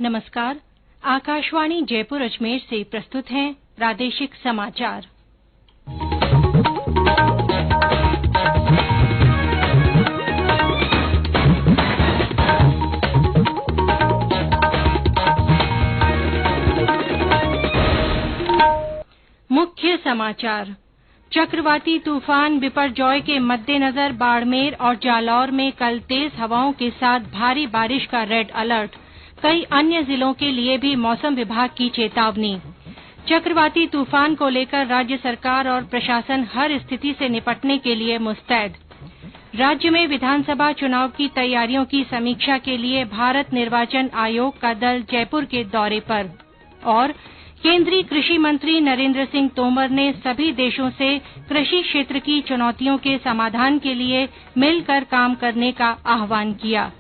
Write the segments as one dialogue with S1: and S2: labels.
S1: नमस्कार। आकाशवाणी जयपुर अजमेर से प्रस्तुत हैं प्रादेशिक समाचार। मुख्य समाचार। चक्रवाती तूफान बिपरजॉय के मद्देनजर बाड़मेर और जालौर में कल तेज हवाओं के साथ भारी बारिश का रेड अलर्ट। कई अन्य जिलों के लिए भी मौसम विभाग की चेतावनी। चक्रवाती तूफान को लेकर राज्य सरकार और प्रशासन हर स्थिति से निपटने के लिए मुस्तैद। राज्य में विधानसभा चुनाव की तैयारियों की समीक्षा के लिए भारत निर्वाचन आयोग का दल जयपुर के दौरे पर। और केंद्रीय कृषि मंत्री नरेंद्र सिंह तोमर ने सभी देशों से कृषि क्षेत्र की चुनौतियों के समाधान के लिए मिलकर काम करने का आह्वान किया।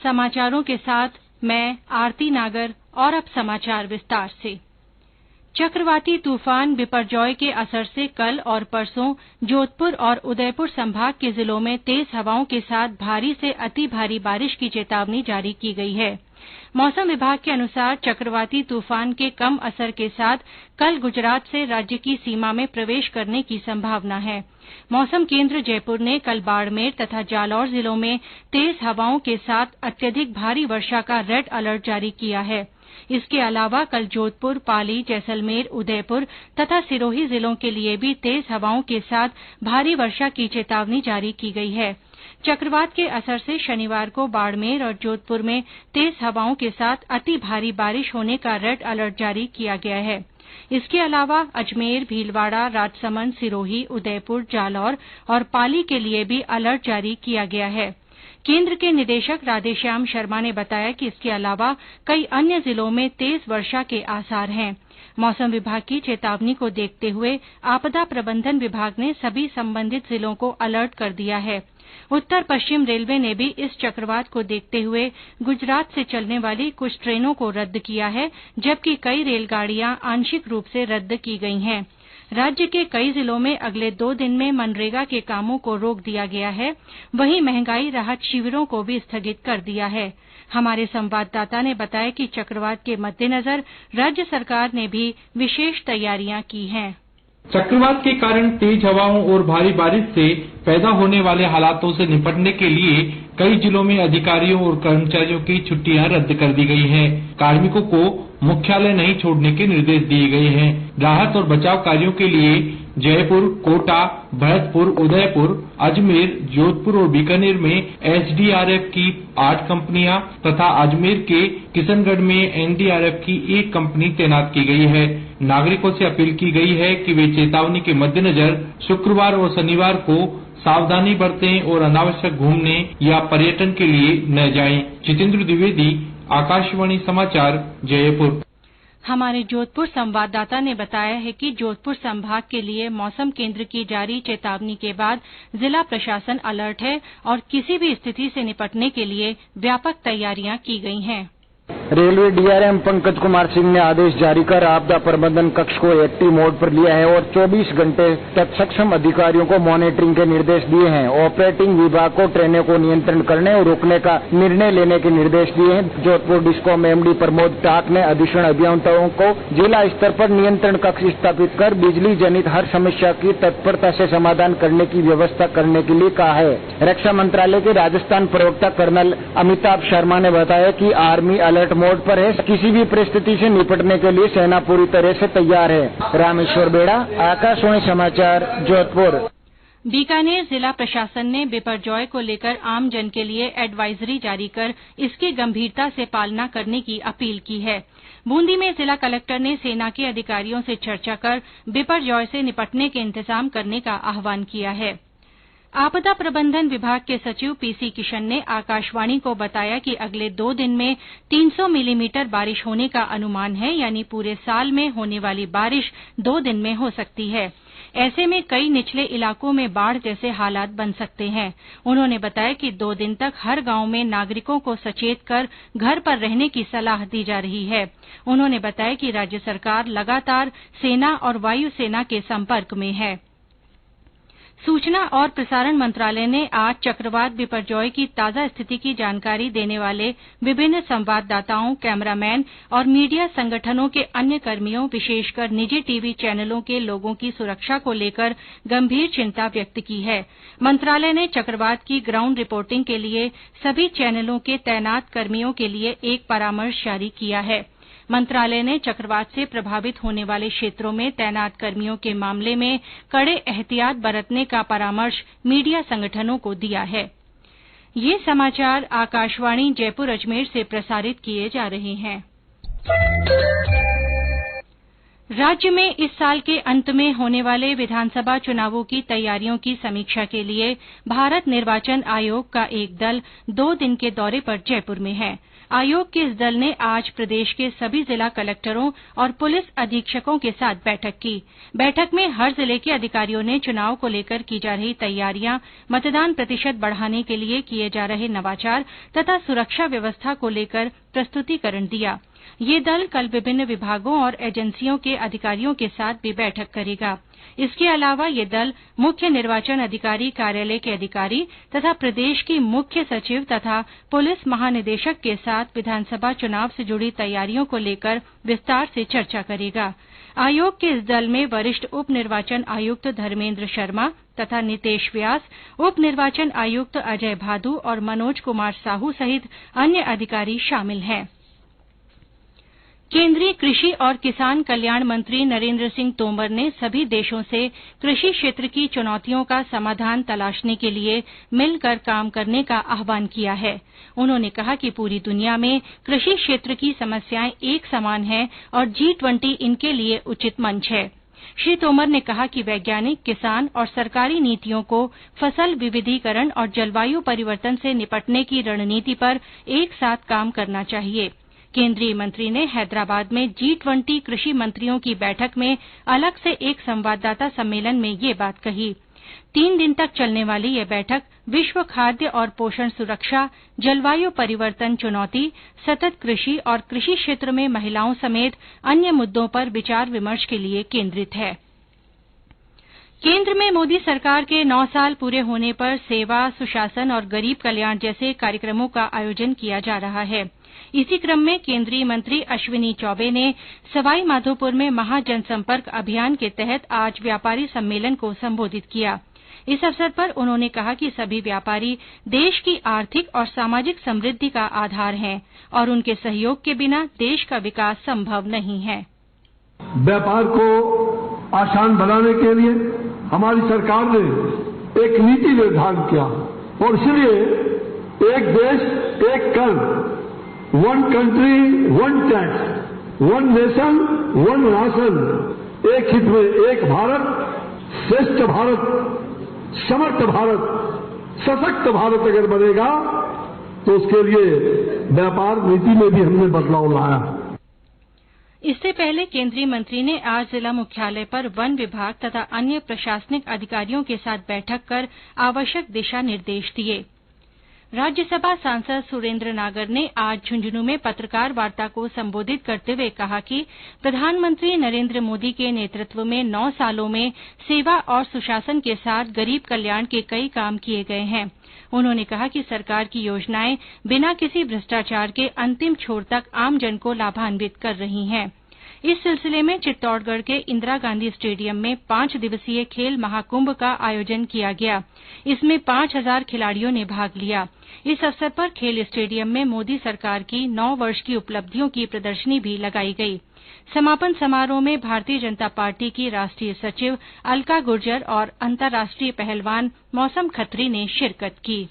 S1: समाचारों के साथ मैं आरती नागर और अब समाचार विस्तार से। चक्रवाती तूफान बिपरजॉय के असर से कल और परसों जोधपुर और उदयपुर संभाग के जिलों में तेज हवाओं के साथ भारी से अति भारी बारिश की चेतावनी जारी की गई है। मौसम विभाग के अनुसार चक्रवाती तूफान के कम असर के साथ कल गुजरात से राज्य की सीमा में प्रवेश करने की संभावना है। मौसम केंद्र जयपुर ने कल बाड़मेर तथा जालौर जिलों में तेज हवाओं के साथ अत्यधिक भारी वर्षा का रेड अलर्ट जारी किया है। इसके अलावा कल जोधपुर, पाली, जैसलमेर, उदयपुर तथा सिरोही जिलों के लिए भी तेज हवाओं के साथ भारी वर्षा की चेतावनी जारी की गई है। चक्रवात के असर से शनिवार को बाड़मेर और जोधपुर में तेज हवाओं के साथ अति भारी बारिश होने का रेड अलर्ट जारी किया गया है। इसके अलावा अजमेर, भीलवाड़ा, राजसमंद, सिरोही, उदयपुर, जालौर और पाली के लिए भी अलर्ट जारी किया गया है। केंद्र के निदेशक राधेश्याम शर्मा ने बताया कि इसके अलावा कई अन्य जिलों में तेज वर्षा के आसार हैं। मौसम विभाग की चेतावनी को देखते हुए आपदा प्रबंधन विभाग ने सभी संबंधित जिलों को अलर्ट कर दिया है। उत्तर पश्चिम रेलवे ने भी इस चक्रवात को देखते हुए गुजरात से चलने वाली कुछ ट्रेनों को रद्द किया है, जबकि कई रेलगाड़ियां आंशिक रूप से रद्द की गई हैं। राज्य के कई जिलों में अगले 2 दिन में मनरेगा के कामों को रोक दिया गया है। वहीं महंगाई राहत शिविरों को भी स्थगित कर दिया है। हमारे संवाददाता ने बताया कि चक्रवात के मद्देनजर राज्य सरकार ने भी विशेष तैयारियां की हैं।
S2: चक्रवात के कारण तेज हवाओं और भारी बारिश से पैदा होने वाले हालातों से निपटने के लिए कई जिलों में अधिकारियों और कर्मचारियों की छुट्टियां रद्द कर दी गई हैं। कार्मिकों को मुख्यालय नहीं छोड़ने के निर्देश दिए गए हैं। राहत और बचाव कार्यों के लिए जयपुर, कोटा, भरतपुर, उदयपुर, अजमेर, जोधपुर और बीकानेर में एसडीआरएफ की 8 कंपनियां तथा अजमेर के किशनगढ़ में एनडीआरएफ की 1 कंपनी तैनात की गई है। नागरिकों से अपील की गई है कि वे चेतावनी के मद्देनजर शुक्रवार और शनिवार को सावधानी बरतें और अनावश्यक घूमने या पर्यटन के लिए न जाएं। जितेंद्र द्विवेदी, आकाशवाणी समाचार, जयपुर।
S1: हमारे जोधपुर संवाददाता ने बताया है कि जोधपुर संभाग के लिए मौसम केंद्र की जारी चेतावनी के बाद जिला प्रशासन अलर्ट है और किसी भी स्थिति से निपटने के लिए व्यापक तैयारियां की गई हैं।
S3: रेलवे डीआरएम पंकज कुमार सिंह ने आदेश जारी कर आपदा प्रबंधन कक्ष को एक्टिव मोड पर लिया है और 24 घंटे तक सक्षम अधिकारियों को मॉनिटरिंग के निर्देश दिए हैं। ऑपरेटिंग विभाग को ट्रेनों को नियंत्रण करने और रोकने का निर्णय लेने के निर्देश दिए हैं। जोधपुर डिस्कॉम एमडी प्रमोद टाक ने अधिशण अभियंताओं को जिला स्तर पर नियंत्रण कक्ष स्थापित कर बिजली जनित हर समस्या की तत्परता से समाधान करने की व्यवस्था करने के लिए कहा है। रक्षा मंत्रालय के राजस्थान प्रवक्ता कर्नल अमिताभ शर्मा ने बताया कि आर्मी अलर्ट मोड पर है। किसी भी परिस्थिति से निपटने के लिए सेना पूरी तरह से तैयार है। रामेश्वर बेड़ा, आकाशवाणी समाचार, जोधपुर।
S1: बीकानेर जिला प्रशासन ने बिपरजॉय को लेकर आम जन के लिए एडवाइजरी जारी कर इसकी गंभीरता से पालना करने की अपील की है। बूंदी में जिला कलेक्टर ने सेना के अधिकारियों से चर्चा कर बिपरजॉय से निपटने के इंतजाम करने का आह्वान किया है। आपदा प्रबंधन विभाग के सचिव पीसी किशन ने आकाशवाणी को बताया कि अगले 2 दिन में 300 मिलीमीटर बारिश होने का अनुमान है, यानी पूरे साल में होने वाली बारिश 2 दिन में हो सकती है। ऐसे में कई निचले इलाकों में बाढ़ जैसे हालात बन सकते हैं। उन्होंने बताया कि 2 दिन तक हर गांव में नागरिकों को सचेत कर घर पर रहने की सलाह दी जा रही है। उन्होंने बताया कि राज्य सरकार लगातार सेना और वायु सेना के संपर्क में है। सूचना और प्रसारण मंत्रालय ने आज चक्रवात बिपरजॉय की ताजा स्थिति की जानकारी देने वाले विभिन्न संवाददाताओं, कैमरामैन और मीडिया संगठनों के अन्य कर्मियों, विशेषकर निजी टीवी चैनलों के लोगों की सुरक्षा को लेकर गंभीर चिंता व्यक्त की है। मंत्रालय ने चक्रवात की ग्राउंड रिपोर्टिंग के लिए सभी चैनलों के तैनात कर्मियों के लिए एक परामर्श जारी किया है। मंत्रालय ने चक्रवात से प्रभावित होने वाले क्षेत्रों में तैनात कर्मियों के मामले में कड़े एहतियात बरतने का परामर्श मीडिया संगठनों को दिया है। ये समाचार आकाशवाणी जयपुर अजमेर से प्रसारित किए जा रहे हैं। राज्य में इस साल के अंत में होने वाले विधानसभा चुनावों की तैयारियों की समीक्षा के लिए भारत निर्वाचन आयोग का एक दल 2 दिन के दौरे पर जयपुर में है। आयोग के इस दल ने आज प्रदेश के सभी जिला कलेक्टरों और पुलिस अधीक्षकों के साथ बैठक की। बैठक में हर जिले के अधिकारियों ने चुनाव को लेकर की जा रही तैयारियां, मतदान प्रतिशत बढ़ाने के लिए किए जा रहे नवाचार तथा सुरक्षा व्यवस्था को लेकर प्रस्तुतिकरण दिया। ये दल कल विभिन्न विभागों और एजेंसियों के अधिकारियों के साथ भी बैठक करेगा। इसके अलावा ये दल मुख्य निर्वाचन अधिकारी कार्यालय के अधिकारी तथा प्रदेश की मुख्य सचिव तथा पुलिस महानिदेशक के साथ विधानसभा चुनाव से जुड़ी तैयारियों को लेकर विस्तार से चर्चा करेगा। आयोग के इस दल में वरिष्ठ उप निर्वाचन आयुक्त धर्मेन्द्र शर्मा तथा नितेश व्यास, उप निर्वाचन आयुक्त अजय भादु और मनोज कुमार साहू सहित अन्य अधिकारी शामिल हैं। केंद्रीय कृषि और किसान कल्याण मंत्री नरेंद्र सिंह तोमर ने सभी देशों से कृषि क्षेत्र की चुनौतियों का समाधान तलाशने के लिए मिलकर काम करने का आह्वान किया है। उन्होंने कहा कि पूरी दुनिया में कृषि क्षेत्र की समस्याएं एक समान हैं और G20 इनके लिए उचित मंच है। श्री तोमर ने कहा कि वैज्ञानिक, किसान और सरकारी नीतियों को फसल विविधीकरण और जलवायु परिवर्तन से निपटने की रणनीति पर एक साथ काम करना चाहिए। केंद्रीय मंत्री ने हैदराबाद में G20 कृषि मंत्रियों की बैठक में अलग से एक संवाददाता सम्मेलन में ये बात कही। 3 दिन तक चलने वाली यह बैठक विश्व खाद्य और पोषण सुरक्षा, जलवायु परिवर्तन चुनौती, सतत कृषि और कृषि क्षेत्र में महिलाओं समेत अन्य मुद्दों पर विचार विमर्श के लिए केंद्रित है। केंद्र में मोदी सरकार के 9 साल पूरे होने पर सेवा, सुशासन और गरीब कल्याण जैसे कार्यक्रमों का आयोजन किया जा रहा है। इसी क्रम में केंद्रीय मंत्री अश्विनी चौबे ने सवाई माधोपुर में महाजनसंपर्क अभियान के तहत आज व्यापारी सम्मेलन को संबोधित किया। इस अवसर पर उन्होंने कहा कि सभी व्यापारी देश की आर्थिक और सामाजिक समृद्धि का आधार हैं और उनके सहयोग के बिना देश का विकास संभव नहीं है।
S4: व्यापार को आसान बनाने के लिए हमारी सरकार ने एक नीति निर्धारण किया और इसलिए एक देश एक कर, one country one tax, one nation one ration, एक हित में एक भारत, श्रेष्ठ भारत, समर्थ भारत, सशक्त भारत अगर बनेगा तो उसके लिए व्यापार नीति में भी हमने बदलाव लाया।
S1: इससे पहले केंद्रीय मंत्री ने आज जिला मुख्यालय पर वन विभाग तथा अन्य प्रशासनिक अधिकारियों के साथ बैठक कर आवश्यक दिशा निर्देश दिए। राज्यसभा सांसद सुरेंद्र नागर ने आज झुंझुनू में पत्रकार वार्ता को संबोधित करते हुए कहा कि प्रधानमंत्री नरेंद्र मोदी के नेतृत्व में 9 सालों में सेवा और सुशासन के साथ गरीब कल्याण के कई काम किए गए हैं। उन्होंने कहा कि सरकार की योजनाएं बिना किसी भ्रष्टाचार के अंतिम छोर तक आमजन को लाभान्वित कर रही हैं। इस सिलसिले में चित्तौड़गढ़ के इंदिरा गांधी स्टेडियम में 5 दिवसीय खेल महाकुंभ का आयोजन किया गया। इसमें 5000 खिलाड़ियों ने भाग लिया। इस अवसर पर खेल स्टेडियम में मोदी सरकार की 9 वर्ष की उपलब्धियों की प्रदर्शनी भी लगाई गई। समापन समारोह में भारतीय जनता पार्टी की राष्ट्रीय सचिव अलका गुर्जर और अंतर्राष्ट्रीय पहलवान मौसम खत्री ने शिरकत की।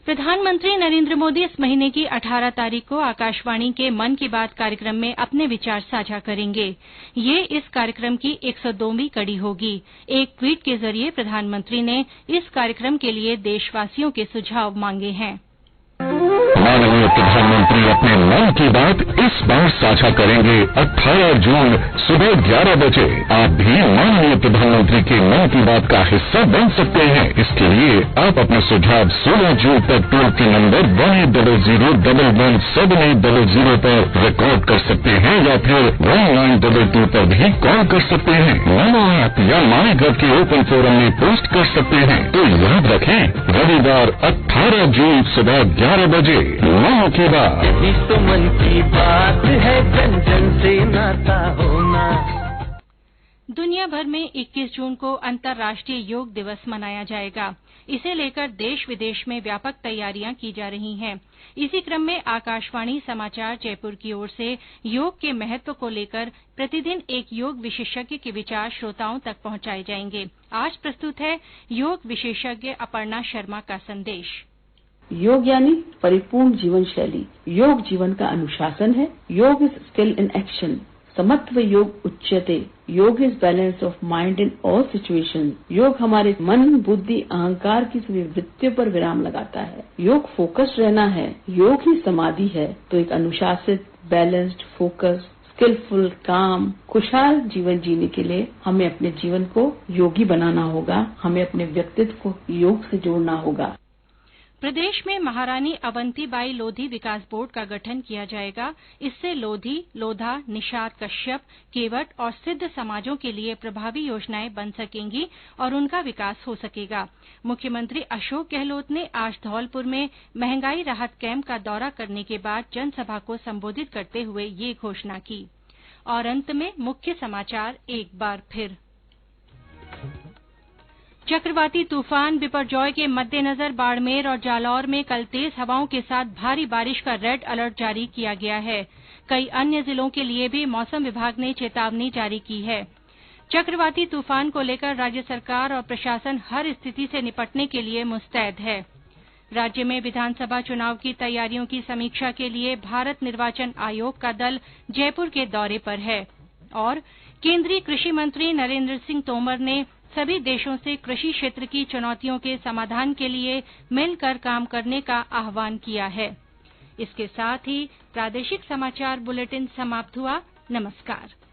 S1: प्रधानमंत्री नरेंद्र मोदी इस महीने की 18 तारीख को आकाशवाणी के मन की बात कार्यक्रम में अपने विचार साझा करेंगे। ये इस कार्यक्रम की 102वीं कड़ी होगी। एक ट्वीट के जरिए प्रधानमंत्री ने इस कार्यक्रम के लिए देशवासियों के सुझाव मांगे हैं।
S5: माननीय प्रधानमंत्री अपने मन की बात इस बार साझा करेंगे 18 जून सुबह 11 बजे। आप भी माननीय प्रधानमंत्री के मन की बात का हिस्सा बन सकते हैं। इसके लिए आप अपने सुझाव 16 जून तक टोल फ्री नंबर 1800-117800 पर रिकॉर्ड कर सकते हैं या फिर 1922 पर भी कॉल कर सकते हैं। नमो ऐप या माई गव के ओपन फोरम में पोस्ट कर सकते हैं। तो याद रखें, रविवार 18 जून सुबह 11 बजे मन की बात।
S6: यही तो मन की बात है, जन जन से नाता होना।
S1: दुनिया भर में 21 जून को अंतर्राष्ट्रीय योग दिवस मनाया जाएगा। इसे लेकर देश विदेश में व्यापक तैयारियां की जा रही हैं। इसी क्रम में आकाशवाणी समाचार जयपुर की ओर से योग के महत्व को लेकर प्रतिदिन एक योग विशेषज्ञ के विचार श्रोताओं तक पहुंचाए जाएंगे। आज प्रस्तुत है योग विशेषज्ञ अपर्णा शर्मा का संदेश।
S7: योग यानी परिपूर्ण जीवन शैली। योग जीवन का अनुशासन है। योग इज स्किल इन एक्शन। समत्व योग उच्यते। योग is balance of mind in all situation. योग हमारे मन, बुद्धि, अहंकार की सभी वृत्तियों पर विराम लगाता है। योग फोकस रहना है। योग ही समाधि है। तो एक अनुशासित, बैलेंस्ड, फोकस, स्किलफुल, काम, खुशहाल जीवन जीने के लिए हमें अपने जीवन को योगी बनाना होगा। हमें अपने व्यक्तित्व को योग से जोड़ना होगा।
S1: प्रदेश में महारानी अवंतीबाई लोधी विकास बोर्ड का गठन किया जाएगा। इससे लोधी, लोधा, निषाद कश्यप, केवट और सिद्ध समाजों के लिए प्रभावी योजनाएं बन सकेंगी और उनका विकास हो सकेगा। मुख्यमंत्री अशोक गहलोत ने आज धौलपुर में महंगाई राहत कैंप का दौरा करने के बाद जनसभा को संबोधित करते हुए ये घोषणा की। और अंत में मुख्य समाचार एक बार फिर। चक्रवाती तूफान बिपरजॉय के मद्देनजर बाड़मेर और जालौर में कल तेज हवाओं के साथ भारी बारिश का रेड अलर्ट जारी किया गया है। कई अन्य जिलों के लिए भी मौसम विभाग ने चेतावनी जारी की है। चक्रवाती तूफान को लेकर राज्य सरकार और प्रशासन हर स्थिति से निपटने के लिए मुस्तैद है। राज्य में विधानसभा चुनाव की तैयारियों की समीक्षा के लिए भारत निर्वाचन आयोग का दल जयपुर के दौरे पर है। और केंद्रीय कृषि मंत्री नरेंद्र सिंह तोमर ने सभी देशों से कृषि क्षेत्र की चुनौतियों के समाधान के लिए मिलकर काम करने का आह्वान किया है। इसके साथ ही प्रादेशिक समाचार बुलेटिन समाप्त हुआ। नमस्कार।